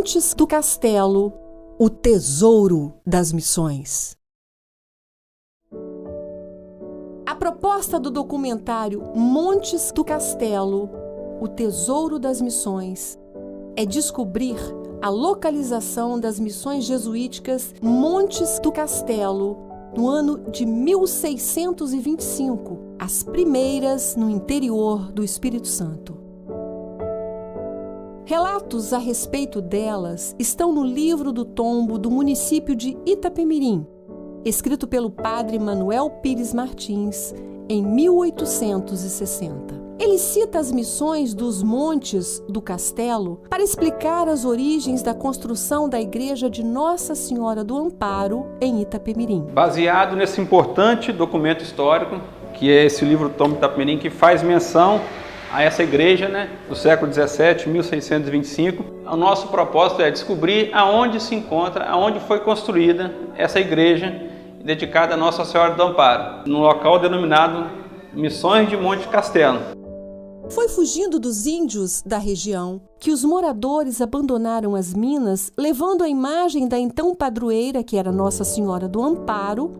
Montes do Castelo, o tesouro das missões. A proposta do documentário Montes do Castelo, o tesouro das missões, é descobrir a localização das missões jesuíticas Montes do Castelo no ano de 1625, as primeiras no interior do Espírito Santo. Relatos a respeito delas estão no livro do tombo do município de Itapemirim, escrito pelo padre Manuel Pires Martins, em 1860. Ele cita as missões dos Montes do Castelo para explicar as origens da construção da igreja de Nossa Senhora do Amparo, em Itapemirim. Baseado nesse importante documento histórico, que é esse livro do tombo de Itapemirim, que faz menção a essa igreja, do século 17, 1625. O nosso propósito é descobrir aonde se encontra, aonde foi construída essa igreja dedicada a Nossa Senhora do Amparo, no local denominado Missões de Monte Castelo. Foi fugindo dos índios da região que os moradores abandonaram as minas, levando a imagem da então padroeira, que era Nossa Senhora do Amparo,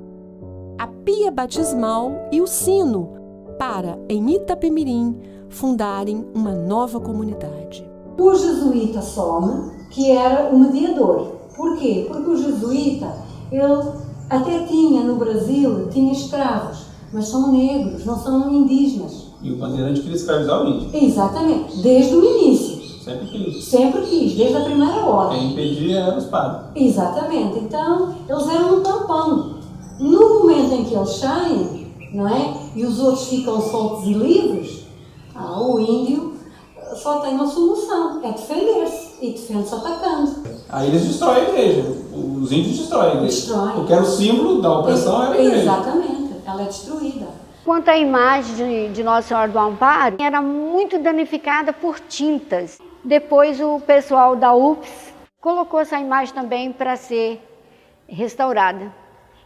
a pia batismal e o sino, para, em Itapemirim, fundarem uma nova comunidade. O jesuíta Some, que era o mediador. Por quê? Porque o jesuíta, ele até tinha no Brasil, tinha escravos, mas são negros, não são indígenas. E o bandeirante queria escravizar o índio. Exatamente, desde o início. Sempre quis. Sempre quis, desde a primeira hora. Quem impedia era os padres. Exatamente, então eles eram um tampão. No momento em que eles saem, não é? E os outros ficam soltos e livres, o índio só tem uma solução, é defender-se, e defende-se atacando. Aí eles destroem a igreja, os índios destroem a igreja. Destroem. Porque era o símbolo da opressão, era a igreja. Exatamente, ela é destruída. Quanto à imagem de Nossa Senhora do Amparo, era muito danificada por tintas. Depois o pessoal da UPS colocou essa imagem também para ser restaurada.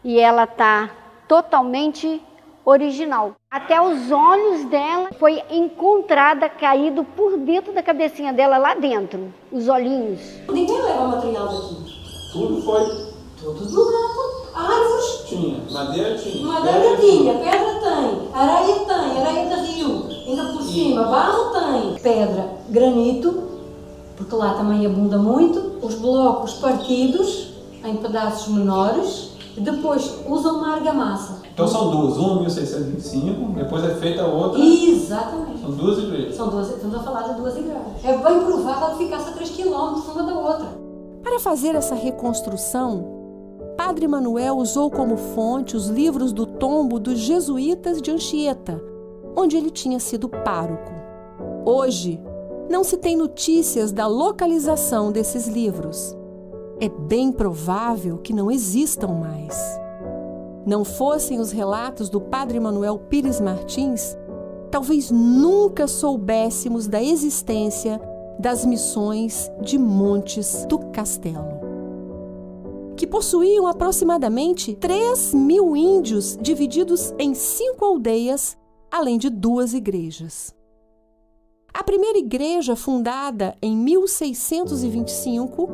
E ela está totalmente original. Até os olhos dela foi encontrada caído por dentro da cabecinha dela, lá dentro, os olhinhos. Ninguém leva material daqui. Tudo foi. Tudo do lado. Árvores. Tinha. Madeira tinha. Madeira tinha. Pedra tem. Areia de rio. Ainda por cima. Barro tem. Pedra, granito, porque lá também abunda muito. Os blocos partidos em pedaços menores. Depois usam uma argamassa. Então são duas, uma em 1625, depois é feita a outra. Exatamente. São duas igrejas. Estamos a falar de duas igrejas. É bem provável que ficasse a 3 km uma da outra. Para fazer essa reconstrução, Padre Manuel usou como fonte os livros do tombo dos jesuítas de Anchieta, onde ele tinha sido pároco. Hoje, não se tem notícias da localização desses livros. É bem provável que não existam mais. Não fossem os relatos do Padre Manuel Pires Martins, talvez nunca soubéssemos da existência das missões de Montes do Castelo, que possuíam aproximadamente 3.000 índios divididos em 5 aldeias, além de 2 igrejas. A primeira igreja, fundada em 1625,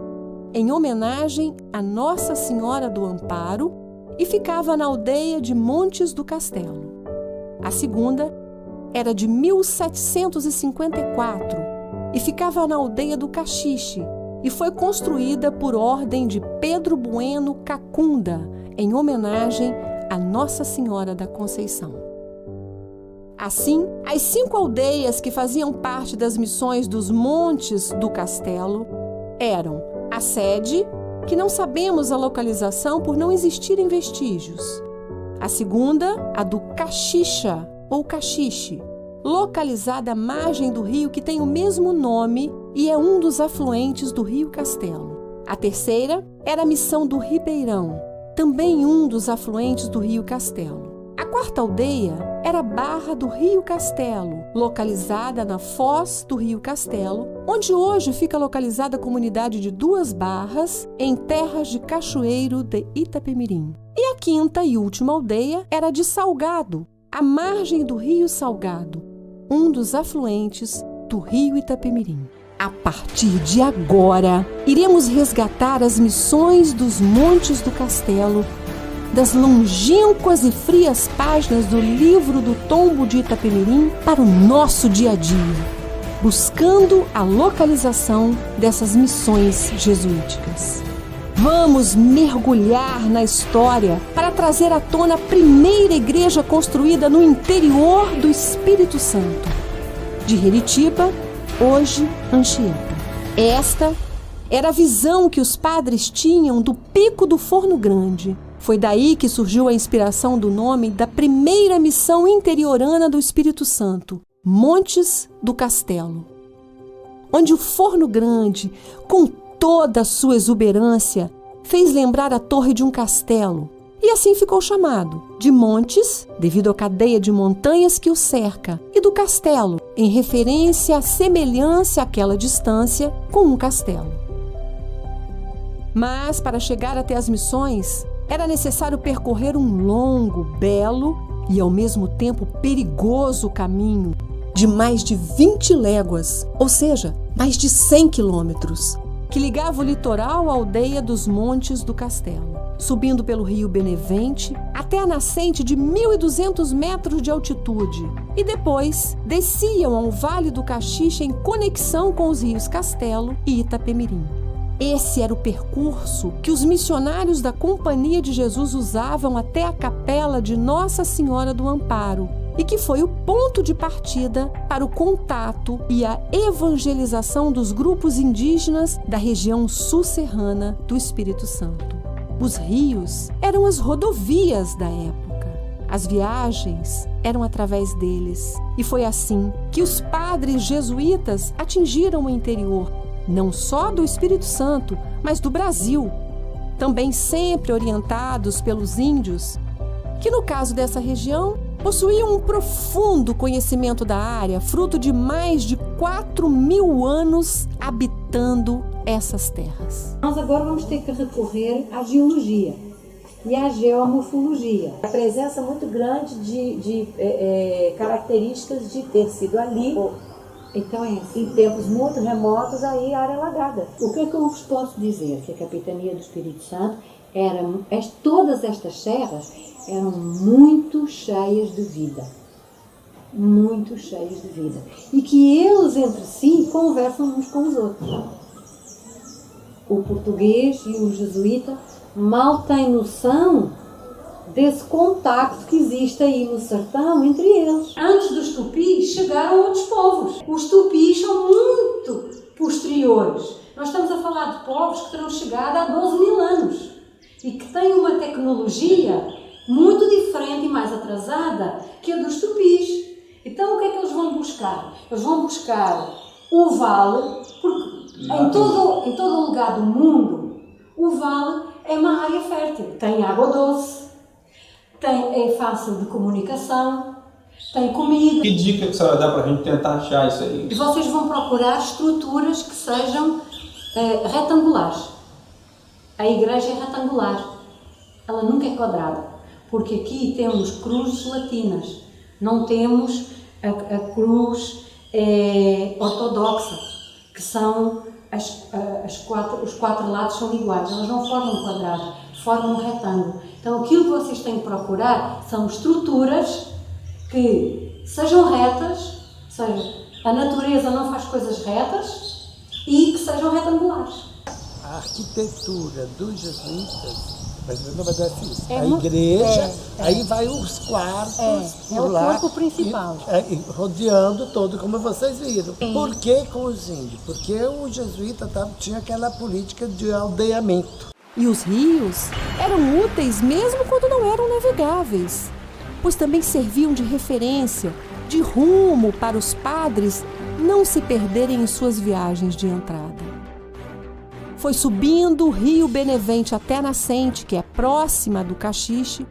em homenagem a Nossa Senhora do Amparo, e ficava na aldeia de Montes do Castelo. A segunda era de 1754 e ficava na aldeia do Caxixe e foi construída por ordem de Pedro Bueno Cacunda, em homenagem a Nossa Senhora da Conceição. Assim, as 5 aldeias que faziam parte das missões dos Montes do Castelo eram a sede, que não sabemos a localização por não existirem vestígios. A segunda, a do Caxixa ou Caxixe, localizada à margem do rio que tem o mesmo nome e é um dos afluentes do Rio Castelo. A terceira era a missão do Ribeirão, também um dos afluentes do Rio Castelo. A quarta aldeia era a Barra do Rio Castelo, localizada na foz do Rio Castelo, onde hoje fica localizada a comunidade de 2 Barras, em terras de Cachoeiro de Itapemirim. E a quinta e última aldeia era de Salgado, à margem do Rio Salgado, um dos afluentes do Rio Itapemirim. A partir de agora, iremos resgatar as missões dos Montes do Castelo, das longínquas e frias páginas do livro do Tombo de Itapemirim para o nosso dia a dia, buscando a localização dessas missões jesuíticas. Vamos mergulhar na história para trazer à tona a primeira igreja construída no interior do Espírito Santo, de Heritiba, hoje Anchieta. Esta era a visão que os padres tinham do Pico do Forno Grande. Foi daí que surgiu a inspiração do nome da primeira missão interiorana do Espírito Santo, Montes do Castelo, onde o Forno Grande, com toda a sua exuberância, fez lembrar a torre de um castelo, e assim ficou chamado de Montes, devido à cadeia de montanhas que o cerca, e do Castelo, em referência à semelhança àquela distância com um castelo. Mas, para chegar até as missões, era necessário percorrer um longo, belo e, ao mesmo tempo, perigoso caminho de mais de 20 léguas, ou seja, mais de 100 quilômetros, que ligava o litoral à aldeia dos Montes do Castelo, subindo pelo rio Benevente até a nascente de 1.200 metros de altitude, e depois desciam ao Vale do Caxixe em conexão com os rios Castelo e Itapemirim. Esse era o percurso que os missionários da Companhia de Jesus usavam até a capela de Nossa Senhora do Amparo, e que foi o ponto de partida para o contato e a evangelização dos grupos indígenas da região sul-serrana do Espírito Santo. Os rios eram as rodovias da época. As viagens eram através deles. E foi assim que os padres jesuítas atingiram o interior, não só do Espírito Santo, mas do Brasil, também sempre orientados pelos índios, que no caso dessa região possuíam um profundo conhecimento da área, fruto de mais de 4.000 anos habitando essas terras. Nós agora vamos ter que recorrer à geologia e à geomorfologia. A presença muito grande de características de ter sido ali, então em tempos muito remotos, aí a área alagada. O que é que eu vos posso dizer? Que a Capitania do Espírito Santo todas estas serras eram muito cheias de vida. Muito cheias de vida. E que eles entre si conversam uns com os outros. O português e o jesuíta mal têm noção desse contacto que existe aí no sertão entre eles. Antes dos tupis chegaram outros povos. Os tupis são muito posteriores. Nós estamos a falar de povos que terão chegado há 12.000 anos e que têm uma tecnologia muito diferente e mais atrasada que a dos tupis. Então o que é que eles vão buscar? Eles vão buscar o vale, porque em todo lugar do mundo o vale é uma área fértil. Tem água doce, é fácil de comunicação, tem comida. Que dica que a senhora dá para a gente tentar achar isso aí? E vocês vão procurar estruturas que sejam retangulares. A igreja é retangular, ela nunca é quadrada, porque aqui temos cruzes latinas, não temos a cruz ortodoxa, que são os quatro lados são iguais, elas não formam um quadrado, formam um retângulo. Então aquilo que vocês têm que procurar são estruturas que sejam retas, ou seja, a natureza não faz coisas retas, e que sejam retangulares. A arquitetura dos jesuítas, não vai dar isso. A igreja, aí vai os quartos por lá, o corpo principal. Rodeando todo, como vocês viram. Por que com os índios? Porque o jesuíta tinha aquela política de aldeamento. E os rios eram úteis mesmo quando não eram navegáveis, pois também serviam de referência, de rumo para os padres não se perderem em suas viagens de entrada. Foi subindo o rio Benevente até a nascente, que é próxima do Caxixe,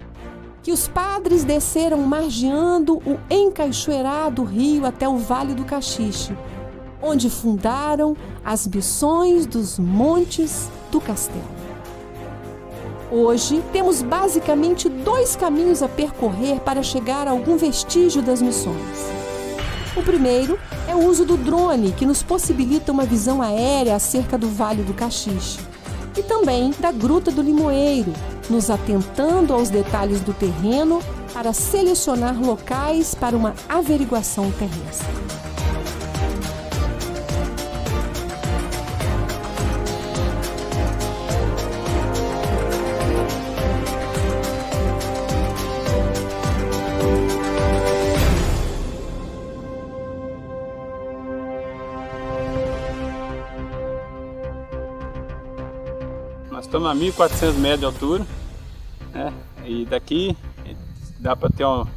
que os padres desceram margeando o encaixoeirado rio até o Vale do Caxixe, onde fundaram as missões dos Montes do Castelo. Hoje, temos basicamente 2 caminhos a percorrer para chegar a algum vestígio das missões. O primeiro é é o uso do drone, que nos possibilita uma visão aérea acerca do Vale do Caxixe. E também da Gruta do Limoeiro, nos atentando aos detalhes do terreno para selecionar locais para uma averiguação terrestre. Nós estamos a 1.400 metros de altura, né? E daqui dá para ter uma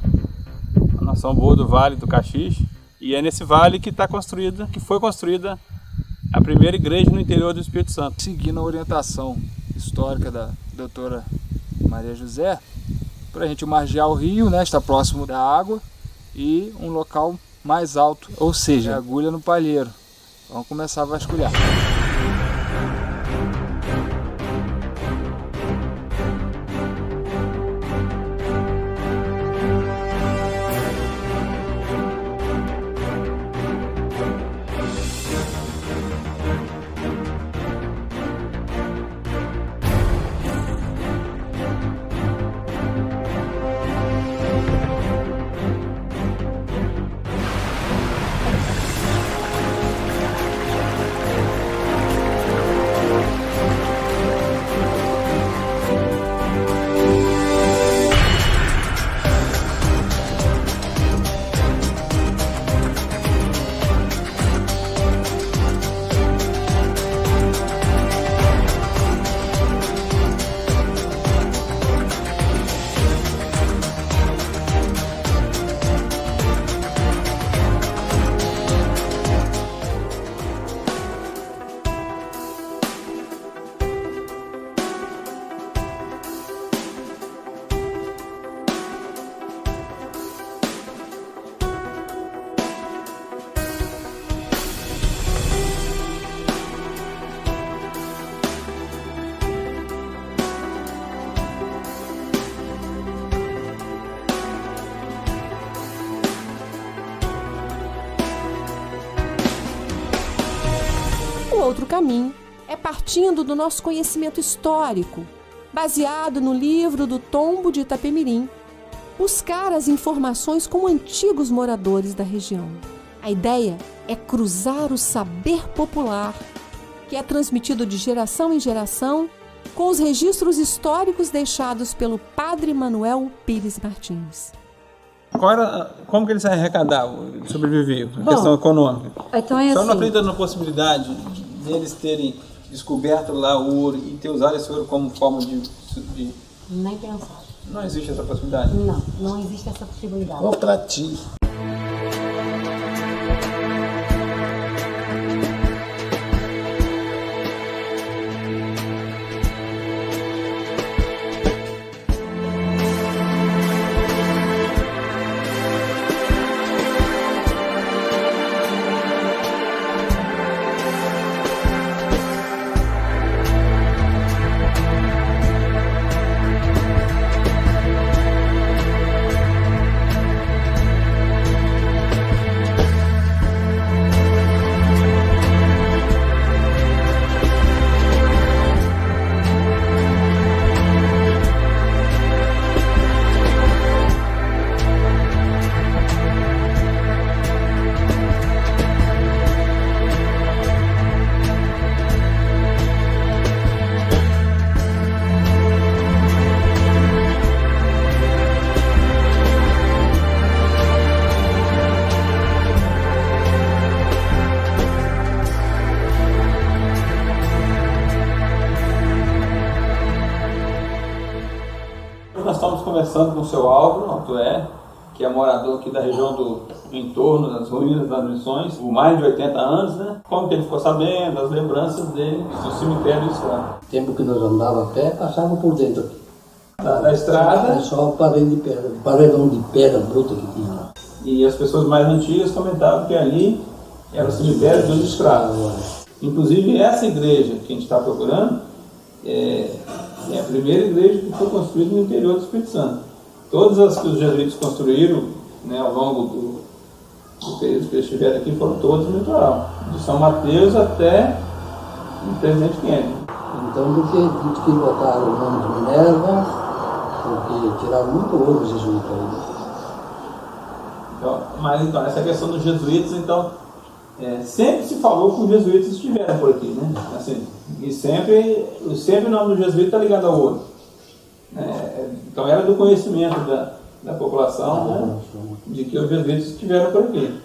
noção boa do Vale do Caxixe. E é nesse vale que foi construída a primeira igreja no interior do Espírito Santo. Seguindo a orientação histórica da doutora Maria José, para a gente margear o rio, né, está próximo da água, e um local mais alto, ou seja, agulha no palheiro. Vamos começar a vasculhar. Outro caminho é partindo do nosso conhecimento histórico, baseado no livro do Tombo de Itapemirim, buscar as informações com antigos moradores da região. A ideia é cruzar o saber popular, que é transmitido de geração em geração, com os registros históricos deixados pelo Padre Manuel Pires Martins. Como que eles arrecadavam, sobreviviam? A questão econômica. Então é Só não assim. acredita na possibilidade deles terem descoberto lá o ouro e ter usado esse ouro como forma de... Nem pensar. Não existe essa possibilidade? Não, não existe essa possibilidade. Ou para ti. Nós estamos conversando com o seu Álvaro, que é morador aqui da região do entorno, das ruínas, das missões, por mais de 80 anos, né? Como que ele ficou sabendo, as lembranças dele do cemitério do Estrada. O tempo que nós andávamos a pé, passava por dentro aqui. Da estrada. É só o paredão de pedra, o paredão de pedra bruta que tinha lá. E as pessoas mais antigas comentavam que ali era o cemitério dos escravos. Inclusive essa igreja que a gente está procurando é a primeira igreja que foi construída no interior do Espírito Santo. Todas as que os jesuítas construíram, né, ao longo os períodos que eles estiveram aqui foram todos no litoral, de São Mateus até o Presidente Kennedy. Então, do que botaram o nome de Minerva, porque tiraram muito ouro dos jesuítas aí, né? Então, mas então, essa questão dos jesuítas, então, sempre se falou que os jesuítas estiveram por aqui, né? Assim, e sempre o nome do jesuíta está ligado ao ouro. Então era do conhecimento da população, né, de que os jesuítas estiveram por aqui.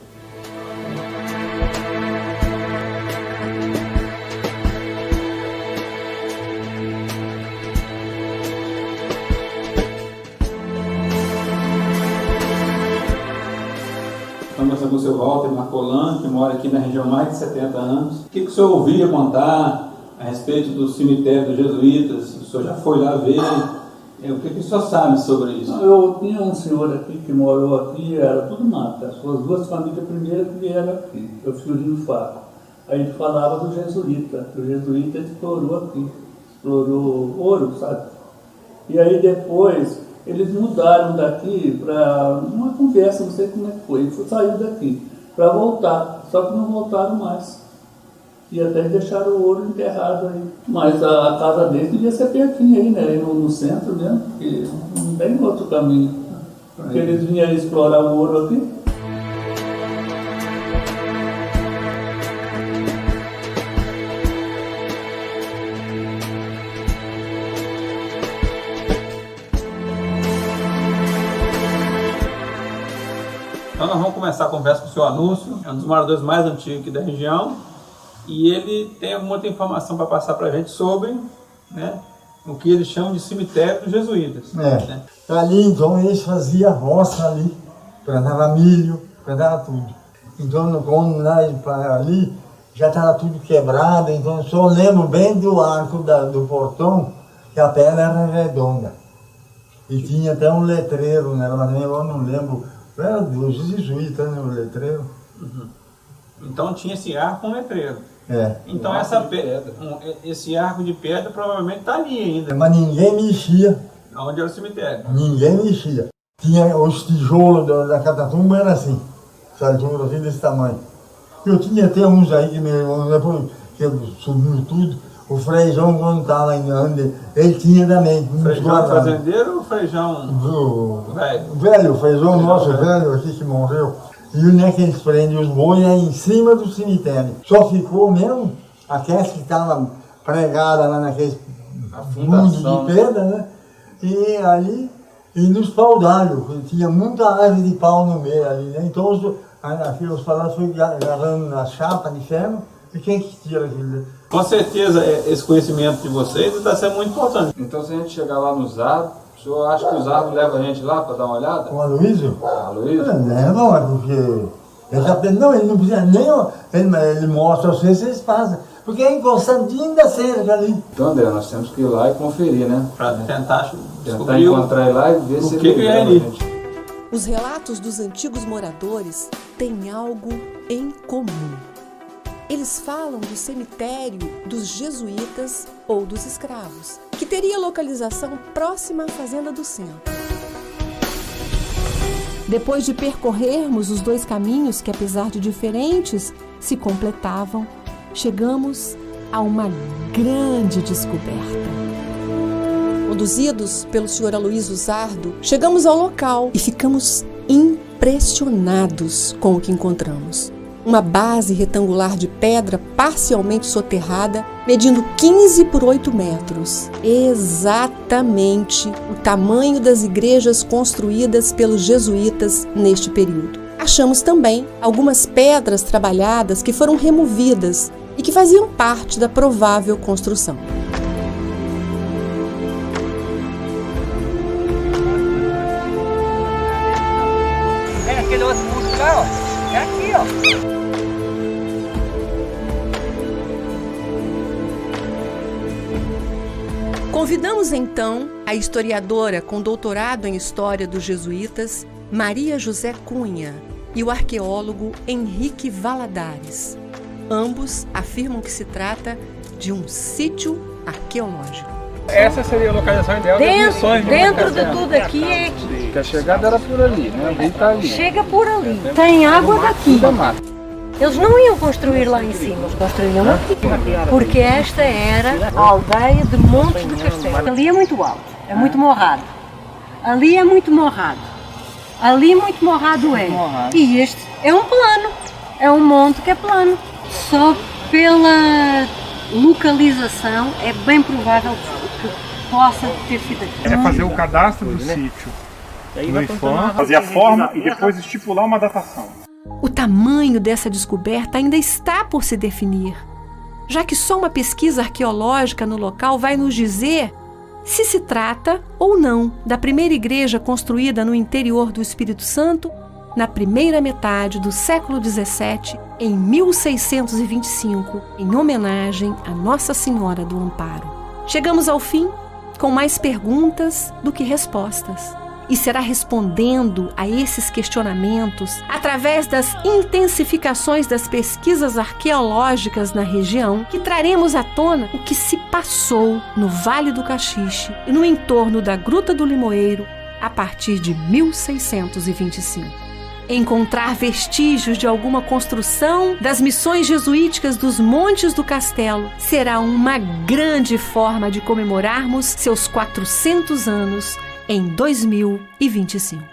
Estamos conversando com o seu Walter Marcolan, que mora aqui na região há mais de 70 anos. O que o senhor ouvia contar a respeito do cemitério dos jesuítas? O senhor já foi lá ver? O que o senhor sabe sobre isso? Eu tinha um senhor aqui que morou aqui, era tudo mata. As suas duas famílias primeiras que vieram aqui, o filhinho Faco. A gente falava do jesuíta. O jesuíta explorou aqui, explorou ouro, sabe? E aí depois eles mudaram daqui para uma conversa, não sei como é que foi. Saiu daqui para voltar, só que não voltaram mais. E até deixaram o ouro enterrado aí. Mas a casa deles devia ser pertinho aí, né? No centro mesmo, porque não tem outro caminho. Porque eles vinham explorar o ouro aqui. Então nós vamos começar a conversa com o senhor Anúncio, é um dos moradores mais antigos aqui da região. E ele tem muita informação para passar para a gente sobre, né, o que eles chamam de cemitério dos jesuítas. Né? Ali, então, eles faziam roça ali, plantavam milho, plantavam tudo. Então, quando ali, já estava tudo quebrado, então eu só lembro bem do arco do portão, que a pedra era redonda. E tinha até um letreiro, né, mas eu não lembro, era dos jesuítas, né, o letreiro. Uhum. Então tinha esse arco com letreiro. Então esse arco de pedra provavelmente está ali ainda. Mas ninguém mexia. Onde era o cemitério? Ninguém mexia. Tinha os tijolos da catatumba, era assim. Essa altura assim desse tamanho. Eu tinha até uns aí que depois que subiu tudo. O Freijão, quando estava em Ande, ele tinha também. Freijão fazendeiro ou Freijão velho? Velho, o Freijão nosso velho aqui que morreu. E onde é que eles prendem os bois? É em cima do cemitério. Só ficou mesmo aquelas que estavam pregadas lá naquele mundo de pedra, né? E ali, e nos paudalhos, tinha muita árvore de pau no meio ali, né? Então os palácios foram agarrando na chapa de ferro, e quem que tira aquilo? Com certeza esse conhecimento de vocês está sendo muito importante. Então se a gente chegar lá no Zardo, o senhor acha que o Zardo leva a gente lá para dar uma olhada? Com o Aloysio? Aloysio? Não, é porque... ele não precisa nem... Ele mostra a vocês passam. Porque é encostadinho da cerca ali. Então, André, nós temos que ir lá e conferir, né? Para tentar encontrar ele lá e ver se ele é ali. Os relatos dos antigos moradores têm algo em comum. Eles falam do cemitério dos jesuítas ou dos escravos, que teria localização próxima à fazenda do centro. Depois de percorrermos os dois caminhos que, apesar de diferentes, se completavam, chegamos a uma grande descoberta. Conduzidos pelo Sr. Aloysio Zardo, chegamos ao local e ficamos impressionados com o que encontramos. Uma base retangular de pedra parcialmente soterrada, medindo 15 por 8 metros. Exatamente o tamanho das igrejas construídas pelos jesuítas neste período. Achamos também algumas pedras trabalhadas que foram removidas e que faziam parte da provável construção. É aquele outro mundo lá, ó. É aqui, ó. Convidamos então a historiadora com doutorado em História dos Jesuítas, Maria José Cunha, e o arqueólogo Henrique Valadares. Ambos afirmam que se trata de um sítio arqueológico. Essa seria a localização ideal das missões de Dentro de tudo aqui é aqui. Porque a chegada era por ali, né? Ele tá ali. Chega por ali. Tem água daqui. Eles não iam construir lá em cima, eles construíam aqui. Porque esta era a aldeia de Montes do Castelo. Ali é muito alto, é muito morrado. Ali é muito morrado. Ali muito morrado é. E este é um plano. É um monte que é plano. Só pela localização é bem provável que possa ter sido aqui. É fazer o cadastro do sítio no IFAM, fazer a forma e depois estipular uma datação. O tamanho dessa descoberta ainda está por se definir, já que só uma pesquisa arqueológica no local vai nos dizer se se trata ou não da primeira igreja construída no interior do Espírito Santo na primeira metade do século XVII, em 1625, em homenagem a Nossa Senhora do Amparo. Chegamos ao fim com mais perguntas do que respostas. E será respondendo a esses questionamentos, através das intensificações das pesquisas arqueológicas na região, que traremos à tona o que se passou no Vale do Caxixe e no entorno da Gruta do Limoeiro a partir de 1625. Encontrar vestígios de alguma construção das missões jesuíticas dos Montes do Castelo será uma grande forma de comemorarmos seus 400 anos em 2025.